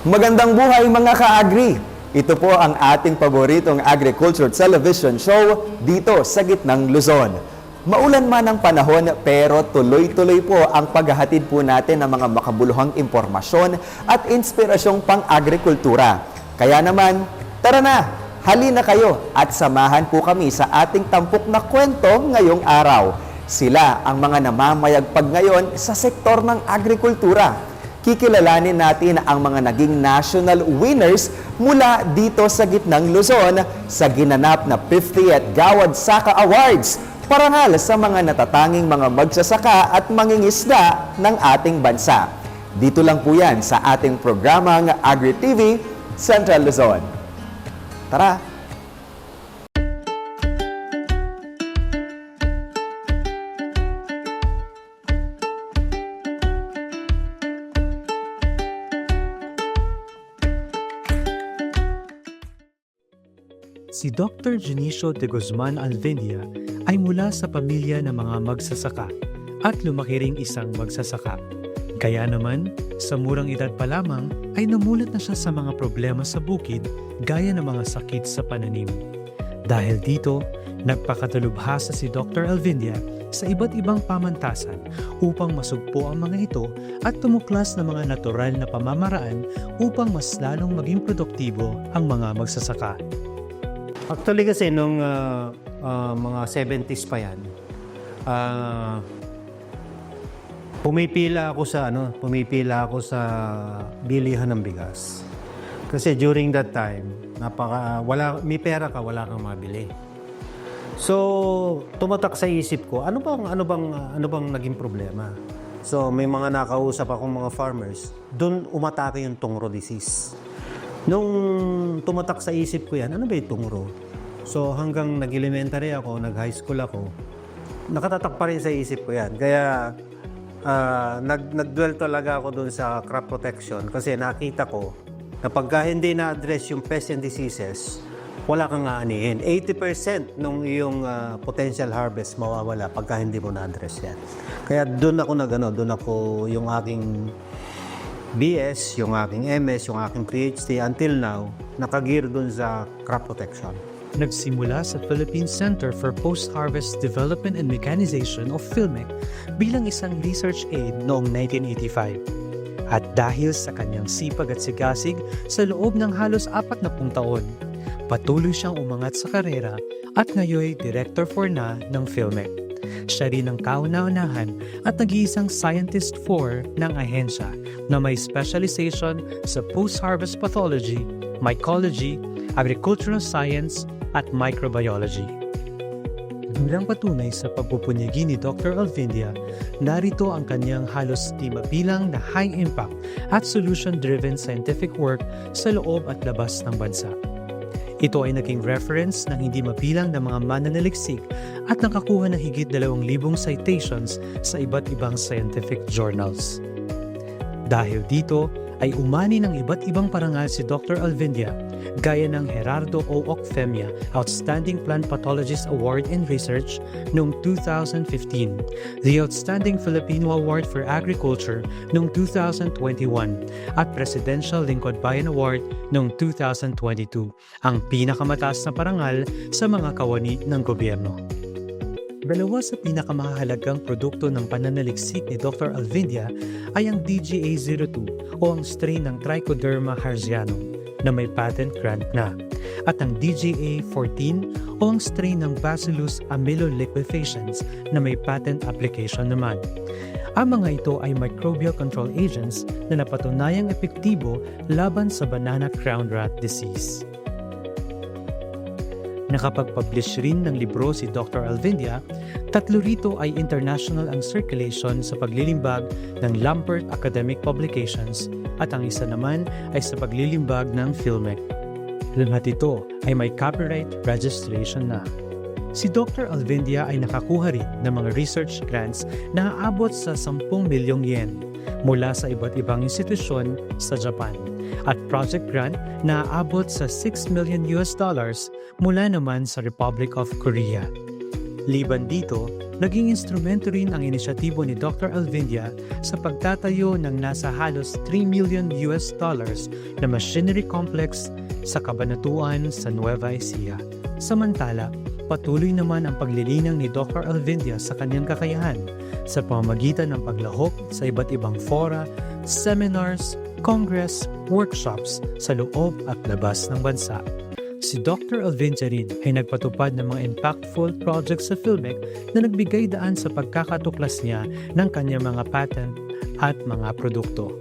Magandang buhay mga ka-agri! Ito po ang ating paboritong agriculture television show dito sa gitnang Luzon. Maulan man ang panahon pero tuloy-tuloy po ang paghahatid po natin ng mga makabuluhang impormasyon at inspirasyong pang-agrikultura. Kaya naman, tara na! Halina kayo at samahan po kami sa ating tampok na kwento ngayong araw. Sila ang mga namamayagpag ngayon sa sektor ng agrikultura. Kikilalanin natin ang mga naging national winners mula dito sa gitnang Luzon sa ginanap na 50th Gawad Saka Awards, parangal sa mga natatanging mga magsasaka at mangingisda ng ating bansa. Dito lang po yan sa ating programang Agri-TV Central Luzon. Tara! Si Dr. Junicio de Guzman Alvendia ay mula sa pamilya ng mga magsasaka at lumaki ring isang magsasaka. Kaya naman, sa murang edad pa lamang ay namulat na siya sa mga problema sa bukid gaya ng mga sakit sa pananim. Dahil dito, nagpakatalubhasa si Dr. Alvendia sa iba't ibang pamantasan upang masugpo ang mga ito at tumuklas ng mga natural na pamamaraan upang mas lalong maging produktibo ang mga magsasaka. Actually kasi nung mga 70s pa yan, pumipila ako sa bilihan ng bigas. Kasi during that time, may pera ka, wala kang mabili. So, tumatak sa isip ko, ano bang naging problema? So, may mga nakausap akong mga farmers, doon umatake yung tungro disease. Nung tumatak sa isip ko yan, ano ba yung tungro? So hanggang nag-elementary ako, nag-high school ako, nakatatak pa rin sa isip ko yan. Kaya nag-dwell talaga ako dun sa crop protection kasi nakita ko na pagka hindi na-address yung pests and diseases, wala kang aanihin. 80% ng iyong potential harvest mawawala pagka hindi mo na-address yan. Kaya doon ako yung aking BS, yung aking MS, yung aking PhD, until now, nakagear dun sa crop protection. Nagsimula sa Philippine Center for Post-Harvest Development and Mechanization of PhilMec bilang isang research aide noong 1985. At dahil sa kanyang sipag at sigasig sa loob ng halos 40 taon, patuloy siyang umangat sa karera at ngayon Director for na ng PhilMec. Siya rin ang kauna-unahan at nag-iisang Scientist 4 ng ahensya na may specialization sa post-harvest pathology, mycology, agricultural science, at microbiology. Bilang patunay sa pagpupunyagi ni Dr. Alvendia, narito ang kanyang halos di mabilang na high-impact at solution-driven scientific work sa loob at labas ng bansa. Ito ay naging reference ng hindi mabilang na mga mananaliksik at nakakuha ng higit 2,000 citations sa iba't ibang scientific journals. Dahil dito, ay umani ng iba't ibang parangal si Dr. Alvendia, gaya ng Gerardo O. Ocfemia Outstanding Plant Pathologist Award in Research noong 2015, the Outstanding Filipino Award for Agriculture noong 2021, at Presidential Lingkod Bayan Award noong 2022, ang pinakamataas na parangal sa mga kawani ng gobyerno. Dalawa sa pinakamahalagang produkto ng pananaliksik ni Dr. Alvendia ay ang DGA-02 o ang strain ng Trichoderma harzianum na may patent grant na, at ang DGA-14 o ang strain ng Bacillus amyloliquefaciens na may patent application naman. Ang mga ito ay microbial control agents na napatunayang epektibo laban sa banana crown rot disease. Nakapag-publish rin ng libro si Dr. Alvendia, 3 rito ay international ang circulation sa paglilimbag ng Lampert Academic Publications at ang isa naman ay sa paglilimbag ng PhilMec. Lahat ito ay may copyright registration na. Si Dr. Alvendia ay nakakuha rin ng mga research grants na aabot sa 10 milyong yen mula sa iba't ibang institusyon sa Japan at project grant na aabot sa $6 million mula naman sa Republic of Korea. Liban dito, Naging instrumento rin ang inisyatibo ni Dr. Alvindia sa pagtatayo ng nasa halos $3 million na machinery complex sa Cabanatuan sa Nueva Ecija. Samantala, patuloy naman ang paglilinang ni Dr. Alvindia sa kanyang kakayahan sa pamamagitan ng paglahok sa iba't ibang fora, seminars, congress, workshops sa loob at labas ng bansa. Si Dr. Alvindia rin ay nagpatupad ng mga impactful projects sa Filmec na nagbigay daan sa pagkakatuklas niya ng kanyang mga patent at mga produkto.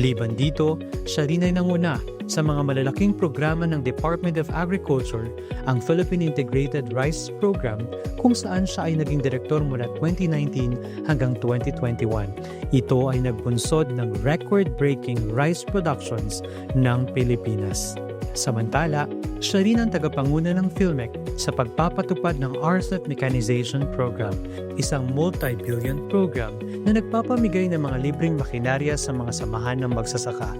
Liban dito, siya rin ay nanguna sa mga malalaking programa ng Department of Agriculture, ang Philippine Integrated Rice Program, kung saan siya ay naging direktor mula 2019 hanggang 2021. Ito ay nagbunsod ng record-breaking rice productions ng Pilipinas. Samantala, siya rin ang tagapanguna ng Filmec sa pagpapatupad ng RCEP Mechanization Program, isang multi-billion program na nagpapamigay ng mga libreng makinarya sa mga samahan ng magsasaka.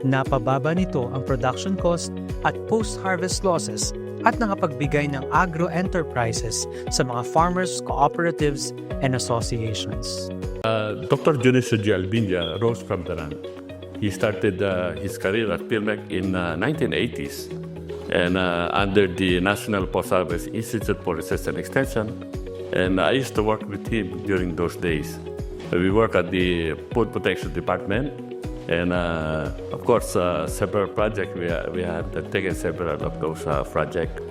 Napababa nito ang production cost at post-harvest losses at nakapagbigay ng agro-enterprises sa mga farmers, cooperatives, and associations. Dr. Dionisio G. Alvindia rose from the run. He started his career at Filmec in 1980s and under the National Post-Harvest Institute for Research and Extension. And I used to work with him during those days. We work at the Food Protection Department and of course several projects. We had taken several of those projects.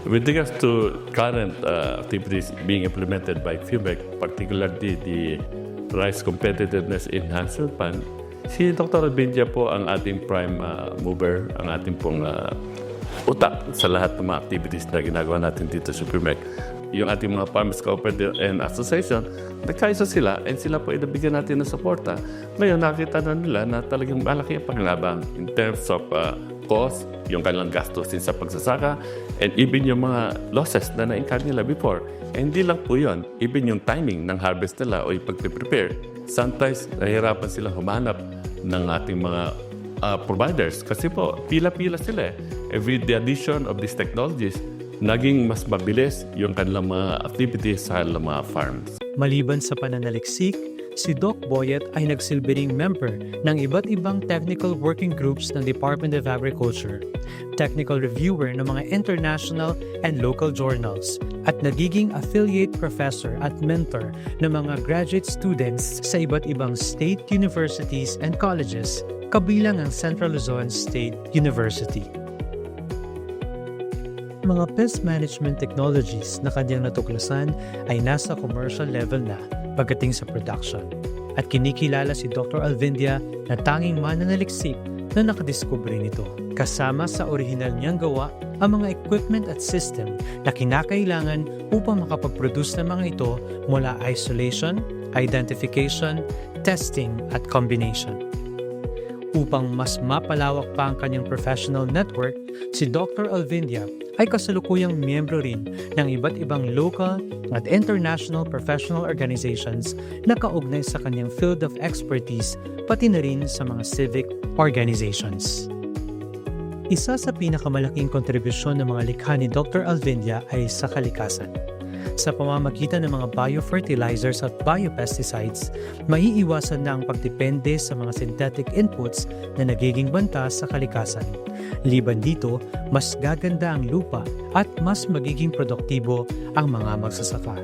With regards to current activities being implemented by Filmec, particularly the Rice Competitiveness Enhancement Fund, si Dr. Alvindia po ang ating prime mover, ang ating pong utak sa lahat ng mga activities na ginagawa natin dito sa Filmec. Yung ating mga farmers cooperative and association, nagkaisa sila and sila po inabigyan natin ng suporta. Ngayon, nakita na nila na talagang malaki ang panglabang in terms of cost, yung kanilang gastusin sa pagsasaka, and even yung mga losses na na-incur nila before. And hindi lang po yun, even yung timing ng harvest nila o yung pag-prepare. Sometimes, nahihirapan sila humanap ng ating mga providers kasi po, pila-pila sila eh. With the addition of these technologies, naging mas mabilis yung kanilang mga activities sa kanilang mga farms. Maliban sa pananaliksik, si Doc Boyet ay nagsilbing member ng iba't ibang technical working groups ng Department of Agriculture, technical reviewer ng mga international and local journals, at nagiging affiliate professor at mentor ng mga graduate students sa iba't ibang state universities and colleges, kabilang ang Central Luzon State University. Mga pest management technologies na kanyang natuklasan ay nasa commercial level na pagdating sa production. At kinikilala si Dr. Alvindia na tanging mananaliksik na nakadiskubre nito. Kasama sa orihinal niyang gawa ang mga equipment at system na kinakailangan upang makapag-produce ng mga ito mula isolation, identification, testing at combination. Upang mas mapalawak pa ang kanyang professional network, si Dr. Alvindia ay kasalukuyang miyembro rin ng iba't ibang local at international professional organizations na kaugnay sa kanyang field of expertise, pati na rin sa mga civic organizations. Isa sa pinakamalaking kontribusyon ng mga likha ni Dr. Alvindia ay sa kalikasan. Sa pamamagitan ng mga biofertilizers at biopesticides, maiiwasan na ang pagdepende sa mga synthetic inputs na nagiging banta sa kalikasan. Liban dito, mas gaganda ang lupa at mas magiging produktibo ang mga magsasaka.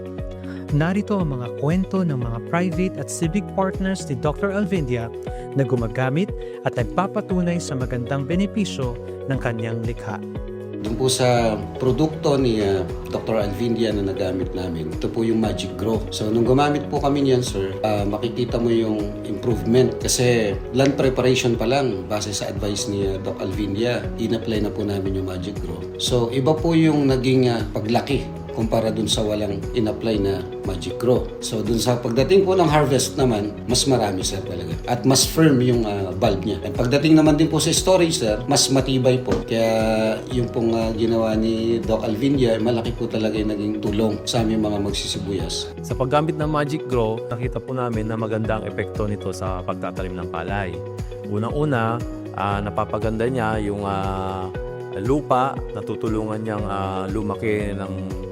Narito ang mga kwento ng mga private at civic partners ni Dr. Alvindia na gumagamit at nagpapatunay sa magandang benepisyo ng kanyang likha. Doon po sa produkto ni Dr. Alvindia na nagamit namin, ito po yung Magic Grow. So nung gumamit po kami niyan, sir, makikita mo yung improvement kasi land preparation pa lang base sa advice ni Dr. Alvindia, in-apply na po namin yung Magic Grow. So iba po yung naging paglaki kumpara dun sa walang in-apply na Magic Grow. So dun sa pagdating po ng harvest naman, mas marami, sir, talaga. At mas firm yung bulb niya. At pagdating naman din po sa storage, sir, mas matibay po. Kaya yung pong ginawa ni Doc Alvindia, malaki po talaga yung naging tulong sa aming mga magsisibuyas. Sa paggamit ng Magic Grow, nakita po namin na maganda ang epekto nito sa pagtatanim ng palay. Unang-una, napapaganda niya yung lupa, natutulungan niyang lumaki ng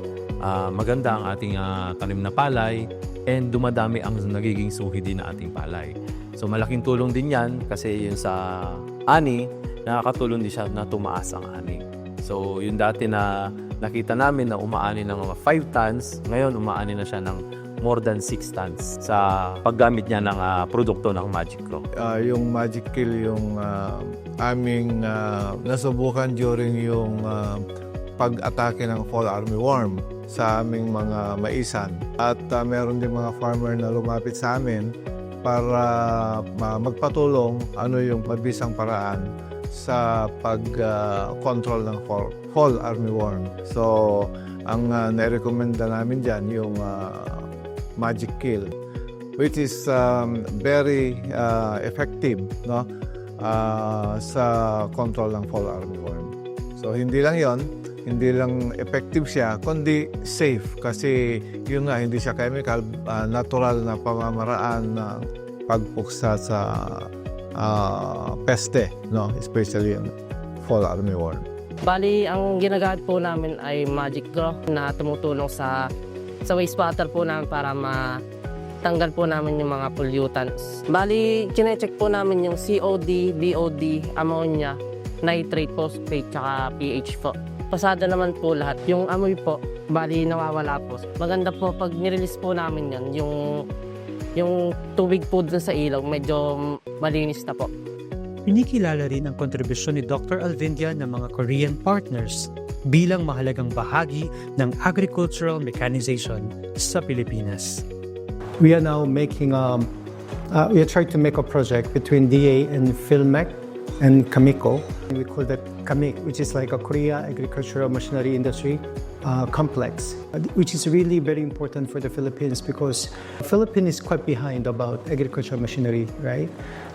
maganda ang ating tanim na palay and dumadami ang nagiging suhi din na ating palay. So malaking tulong din yan kasi yun sa ani, nakakatulong din siya na tumaas ang ani. So yung dati na nakita namin na umaani ng mga 5 tons, ngayon umaani na siya ng more than 6 tons sa paggamit niya ng produkto ng Magic Grow. Yung Magic Kill yung aming nasubukan during yung pag-atake ng fall armyworm sa aming mga maisan. At meron din mga farmer na lumapit sa amin para magpatulong ano yung mabisang paraan sa pag-control ng fall armyworm. So, ang nai-recommenda namin dyan yung Magic Kill, which is very effective, no? Sa control ng fall armyworm. So, hindi lang yon, hindi lang effective siya, kundi safe kasi yun nga, hindi siya chemical, natural na pamamaraan ng pagpuksa sa peste, no? Especially yung fall armyworm. Bali, ang ginagamit po namin ay Magic Grow na tumutulong sa wastewater po namin para matanggal po namin yung mga pollutants. Bali, kine-check po namin yung COD, DOD, ammonia, nitrate, phosphate, tsaka pH po. Pasada naman po lahat. Yung amoy po, bali nawawala po. Maganda po pag nirelease po namin yan, yung tubig po dun sa ilaw, medyo malinis na po. Pinikilala rin ang kontribusyon ni Dr. Alvindia ng mga Korean partners bilang mahalagang bahagi ng agricultural mechanization sa Pilipinas. We are now making we are trying to make a project between DA and Filmec and Cameco. We call that CAMIC, which is like a Korea Agricultural Machinery Industry complex, which is really very important for the Philippines because Philippines is quite behind about agricultural machinery, right?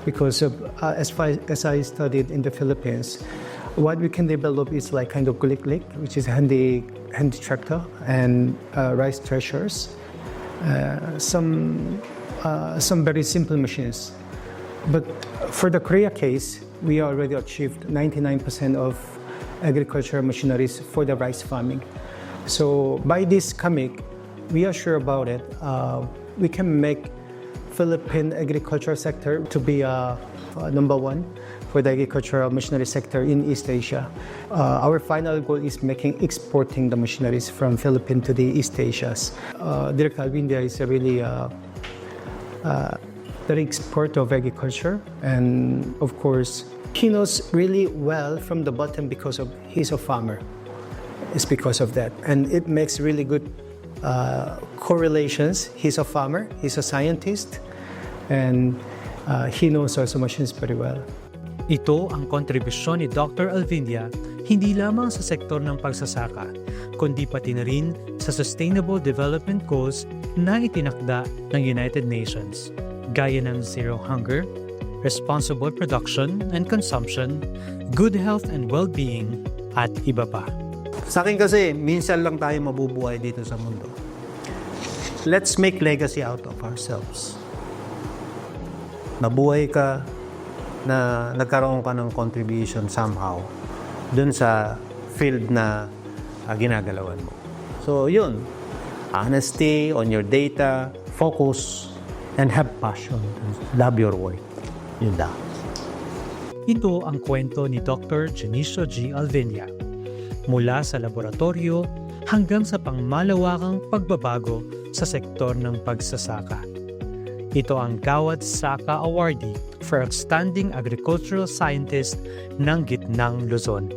Because of, as I studied in the Philippines, what we can develop is like kind of kulik-lik, which is handy tractor and rice threshers, some very simple machines. But for the Korea case, we already achieved 99% of agricultural machineries for the rice farming. So by this CAMIC, we are sure about it. We can make Philippine agricultural sector to be number one for the agricultural machinery sector in East Asia. Our final goal is exporting the machineries from Philippines to the East Asias. Director Alvindia is a really the expert of agriculture, and of course, he knows really well from the bottom because of he's a farmer. It's because of that, and it makes really good correlations. He's a farmer, he's a scientist, and he knows also machines very well. Ito ang kontribusyon ni Dr. Alvindia hindi lamang sa sektor ng pagsasaka, kundi pati na rin sa Sustainable Development Goals na itinakda ng United Nations, gaya ng Zero Hunger, Responsible Production and Consumption, Good Health and Well-being, at iba pa. Sa akin kasi, minsan lang tayo mabubuhay dito sa mundo. Let's make legacy out of ourselves. Mabuhay ka na nagkaroon ka ng contribution somehow dun sa field na ginagalawan mo. So yun, honesty on your data, focus, and have passion. Love your work. Yun lang. Ito ang kwento ni Dr. Janicio G. Alvindia. Mula sa laboratorio hanggang sa pangmalawakang pagbabago sa sektor ng pagsasaka. Ito ang Gawad Saka Awardee for Outstanding Agricultural Scientist ng Gitnang Luzon.